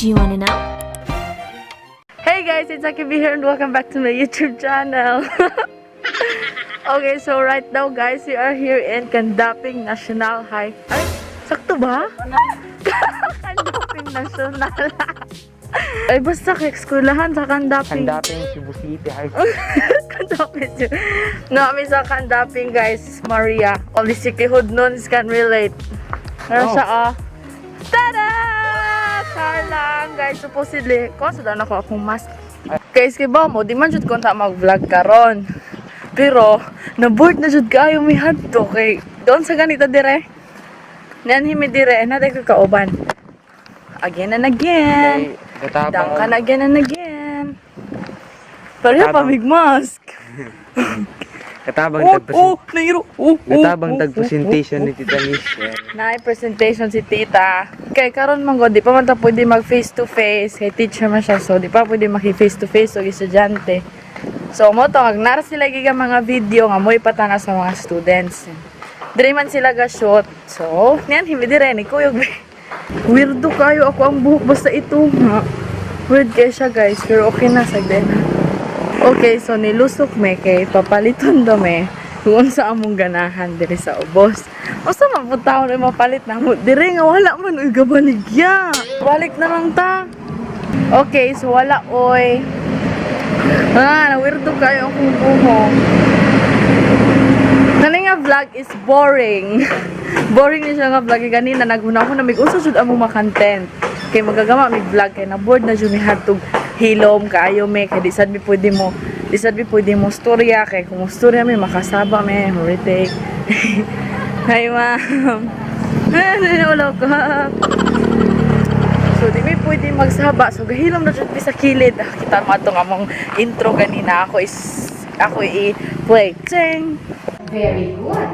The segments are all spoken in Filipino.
Do you wanna know? Hey guys, it's Akibi here and welcome back to my YouTube channel. Okay, so right now guys, we are here in Kandaping National High. Ay, sakto ba? Kandaping National. Ay, basta ka-eskwelahan sa Kandaping. Kandaping Cebu City High School. Kandaping. Nami sa Kandaping guys, Maria. Only sikihod nun can relate. Ano siya Tada! Char lang guys, supposedly. Sudan ako akong mask. Guys, kay ba mo, di man jud ko ta mag-vlog karon. Pero, na-board na jud kayo may hadto kay doon sa ganito dire. Nan himi dire, naday ko kauban. Again and again. Down ka na again and again. Pareha pa big mask. Katabang tag-presentation ni Tita Michelle. Na-presentation si Tita. Kay karon man di pa man ta pwede mag face to face. Kay teacher man siya, so di pa pwede maki face to face og estudyante. So mo to nara sila giga mga video nga moy patana sa mga students. Dire man sila ga shoot. So, niyan himi dire ni kuyog. Weirdo kayo ako ang buhok basta ito nga. Weird kaya siya guys, pero okay na sa din. Okay, so nilusok me kay papaliton do me kung sa among ganahan diri sa ubos. Usa man pud taon na mapalit na mo diri nga wala man uy gabaligya. Balik na lang ta. Okay, so wala oy. Na weirdo kayo akong buhok. Kani nga vlog is boring. Boring ni siya nga vlog ganina naghuna ako na mig-usa jud among ma-content. Kay magagama mig vlog kay na board na jud mi hadtog hilom kaayo me kay di sad mi pwede mo storya kay kung storya mi makasaba me retake. Hi ma'am. Wala ka. So di mi pwede magsaba so gahilom na jud mi sa kilid. Kita mo atong among intro ganina ako i-play. Ching. Very good.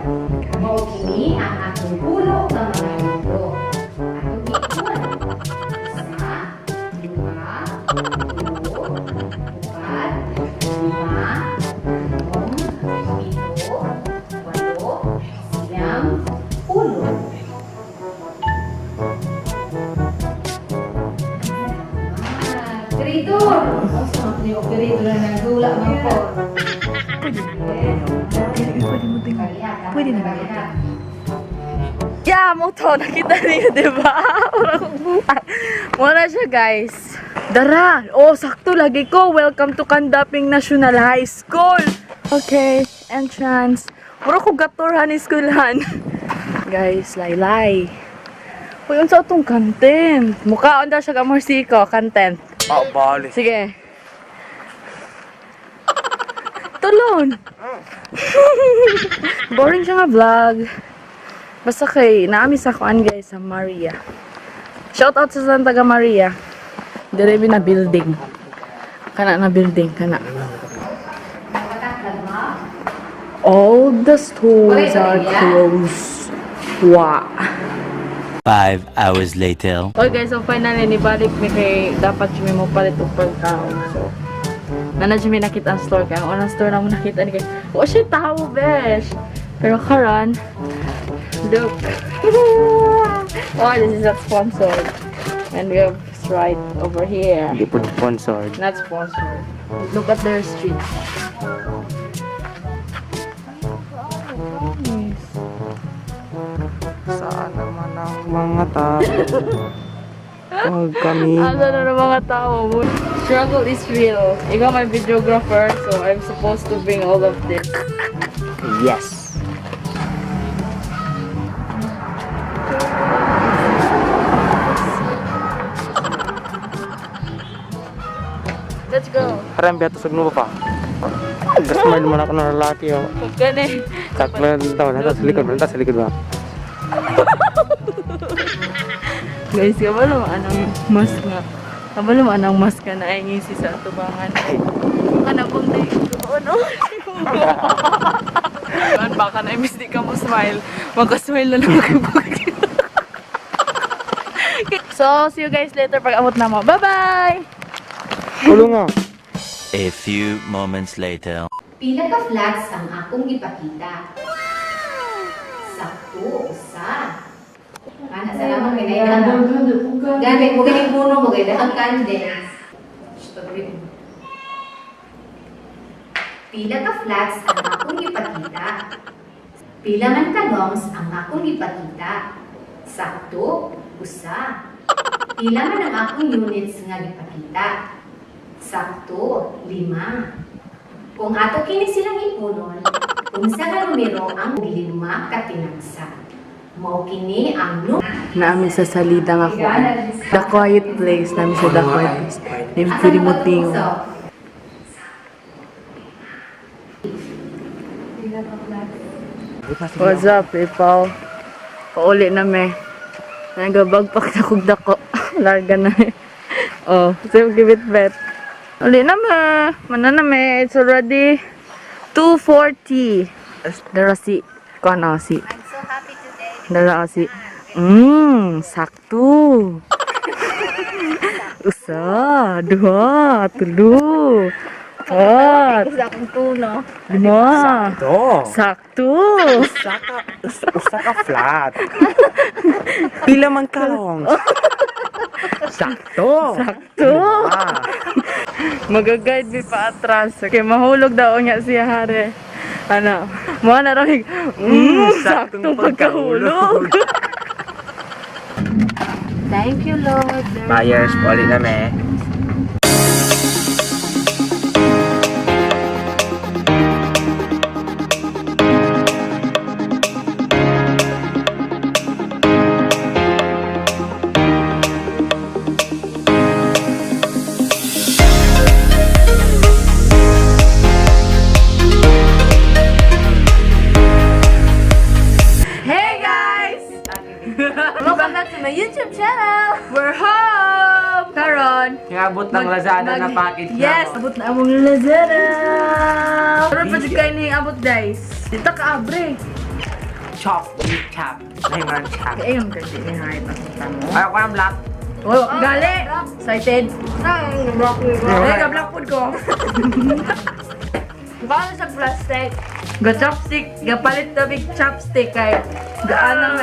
Mao kini ang atong pulong ng mga libro. Atong ikon. Isa, dua, upat, lima, anom, pito, walo, siyam, ulo. Operator! Asa man ni operator na nagdula man ko. Pwede na ba ito? Yeah, mo to. Nakita niyo, diba? Wala kong buhay. Wala siya, guys. Dara! Oh, sakto lagi ko. Welcome to Kandaping National High School. Okay, entrance. Wala ko gatorhan eskwelahan. Guys, laylay. Uy, unsa itong content? Mukhaon daw siya kamorsiko. Content. Bali. Sige. Tulon. Boring siya nga vlog. Basta kay naami sa kuan guys sa Maria. Shout out sa Santa Maria. Dire na building. Kana na building kana. All the stores are closed. Wow. 5 hours later. Okay guys, so finally nibalik mi kay dapat mi mo palit og pagkaon. So nanadyo may nakita ang store kaya ang unang store na mo nakita ni kay oh siya tao besh pero karon look oh this is not sponsored and we have Sprite over here Hindi po sponsored. not sponsored. Look at their street. Saan naman ang mga tao? Huwag kami. Ano na mga tao? Struggle is real. Ikaw my videographer, so I'm supposed to bring all of this. Yes. Let's go. Parang biyato sa gnubo pa. Smile naman ako ng lalaki. Oh. Gani. Sakla ng tao. Nata sa likod ba? Guys, kabalo anong mask nga. Kabalo anong mask ka na ay ngisi sa tubangan. Ano kung di ano? Baka na imbis di ka mo smile. Magka-smile na lang kayo. So, see you guys later pag abot na mo. Bye-bye! Ulo nga. A few moments later. Pila ka flags ang akong ipakita. Sakto, usa. Ana sa lamang pinailan. Gamit mo ganing puno mo kay dahang kande. Pila ka flats ang akong ipakita. Pila man ka longs ang akong ipakita. Sakto, usa. Pila man ang akong units nga ipakita. Sakto, 5. Kung ato kini silang ipunon, kung sa ka numero ang 5 ka tinagsa. Mao kini ang Namin sa salida nga ko. The quiet place. Namin sa the quiet place. Namin pwede mo tingo. What's up, people? Pauli na me. Nagabagpak na kong dako. Larga na me. Oh, same gibit bet. Uli na me. Mana na me. It's already 2:40. Dara si. Kano si. I'm so happy today. Dara si. Sakto. Usa, dua, telu. Empat. Gusto akong tuno. Lima. Ito. Sakto. Usa ka flat. Pila man ka long. Sakto. Sakto. Ah. Magaguide mi pa atras. Okay, mahulog daw niya siya hare. Ano? Mga naramig. Saktong pagkahulog. Thank you, Lord. Buyers, pauli na me. Hey guys! Welcome back to my YouTube channel! We're home! Karon, Ngabot ng Lazada na package na. yes, abot na among Lazada! Karon pa dyan kayo niyong abot guys. Dito ka abre. Chop, beef chop. Lemon chop. Kaya yung ganda ni Hyde ang tamo. Ayaw ko ng black. Oh, gali! Excited? Ay, ka-black food ko. Paano sa plastic? Ga-chopstick, gapalit na big chopstick kay gaano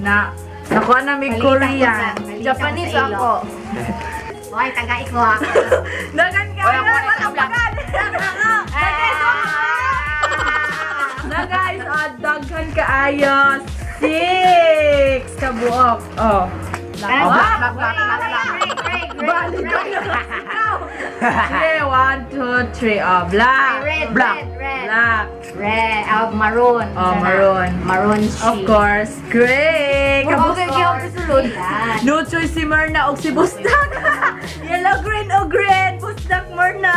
na nakuha na may Korean. Japanese ako. Hoy, taga iko ha. Dagan ka na, wala pagan. Na guys, daghan ka ayos. 6 kabuok. Oh. Bali ka na. Sige, 1, 2, 3. Oh, black. Red, Black. red. Black. Red. Maroon. Oh, maroon. Maroon Of course. Great! Okay, Kabuok. No choice si Marna o si Bustak. Yellow, green o green. Bustak, Marna.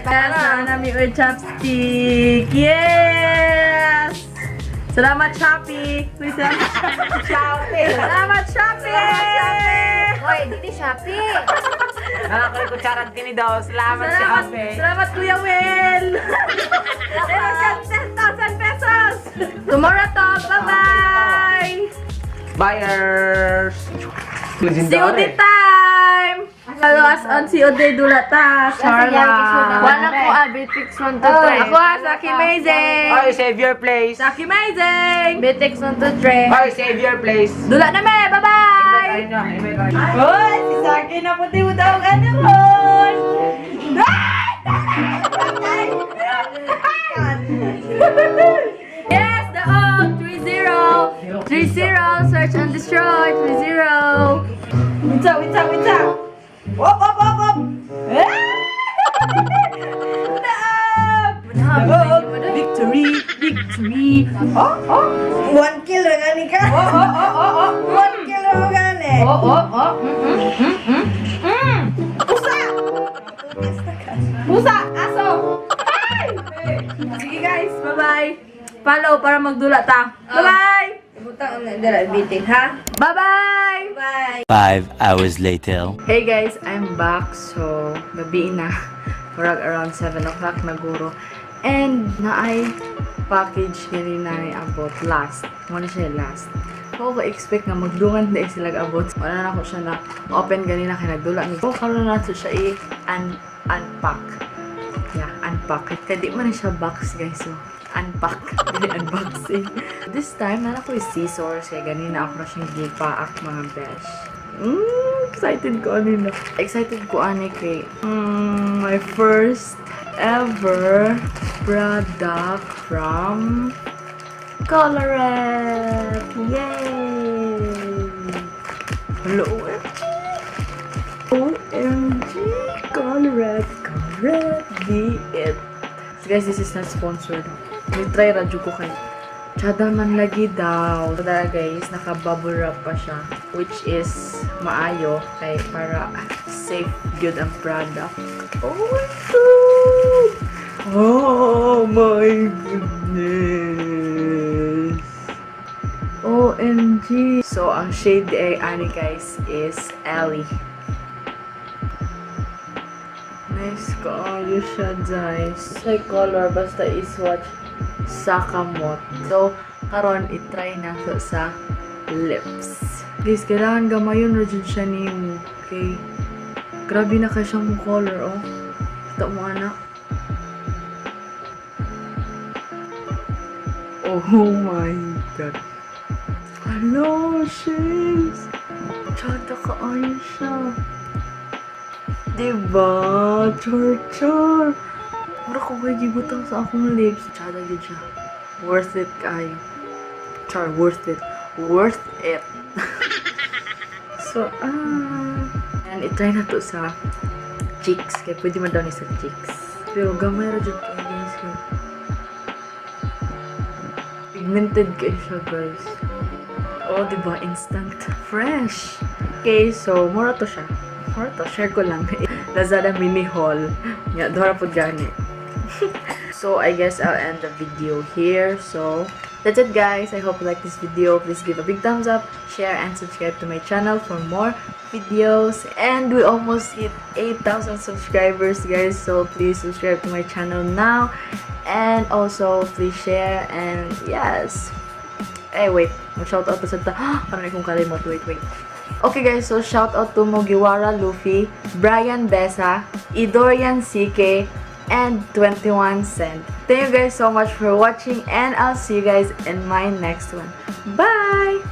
Kaya na namin yung chopstick. Yes! Salamat, Shopee. Please, salamat, Shopee. Salamat, Shopee. Hoy, dili Shopee. Nakakulit ko charot kini daw. Salamat si Salamat, Ape. salamat, Kuya Will. Meron kang 10,000 pesos. Tomorrow to. Bye-bye. Buyers. COD time! Follow us on COD Dulata, Charla. Wala ko Bitix 1, 2, 3. Ako Saki Amazing! Oy, save your place. Saki Amazing! Bitix 1, 2, 3. Oy, save your place. Dula na me! Bye-bye! Hoy! Si Saki na puti mo daw ang ano ron! Yes! The oak! 3-0! 3-0! Search and destroy! 3-0! Witsa! Wop! Victory! 1 kilo gani ka? 1 kilo gani. Pusa! Aso! Sige guys, bye-bye! Follow para magdula ta. Bye-bye! Butang na dala bitin ha. Bye-bye! Bye. 5 hours later. Hey guys, I'm back. So, gabi na. Parang around 7 o'clock na guro. And, naay package gani na ni abot last. Muna siya last. Ako ka-expect nga magdungan na sila abot. Wala na ako siya na open gani na kinagdula ni. So, karoon na siya unpack. Yeah, unpack. Kaya di man na siya box guys. So, unpack. Hindi unboxing. This time, nana ko yung scissors. Kaya ganina ako na siyang gipaak mga besh. Excited ko ano na. Excited ko ani kay my first ever product from Colourette. Yay! Hello, OMG! Colourette! Colourette! Be it! So guys, this is not sponsored. May try radyo ko kayo. Tsada man lagi daw. Tsada guys, naka-bubble wrap pa siya. Which is maayo. Kay para safe good ang product. Oh my god! Oh my goodness! OMG! So, ang shade ay ani guys is Ellie. Nice kaayo siya guys. Say color basta iswatch sa kamot. So, karon i-try na so sa lips. Guys, kailangan gamayon na dyan siya ni mo. Okay? Grabe na kayo siyang color, oh. Kita mo, anak. Oh my god. Hello, shades. Tsada kaayo siya. Diba? Char-char. Mura ko kayo gibutang sa akong lips. Tsada yun siya. Worth it kayo. Char, worth it. Worth it. So, and itry na to sa cheeks. Kaya pwede man daw ni sa cheeks. Pero gamay ra dyan kayo guys. Pigmented kayo siya guys. Oh, diba? Instant. Fresh. Okay, so, mura to siya. Mura to. Share ko lang. Lazada mini haul. Nga, dora po gani. So, I guess I'll end the video here. So, that's it guys. I hope you like this video. Please give a big thumbs up, share, and subscribe to my channel for more videos. And we almost hit 8,000 subscribers guys. So, please subscribe to my channel now. And also, please share. And yes. Eh, wait. Mag-shoutout pa sa ta. Parang ikong kalimot. Wait. Okay guys, so shoutout to Mugiwara Luffy, Brian Besa, Idorian CK, and 21 Cent. Thank you guys so much for watching, and I'll see you guys in my next one. Bye!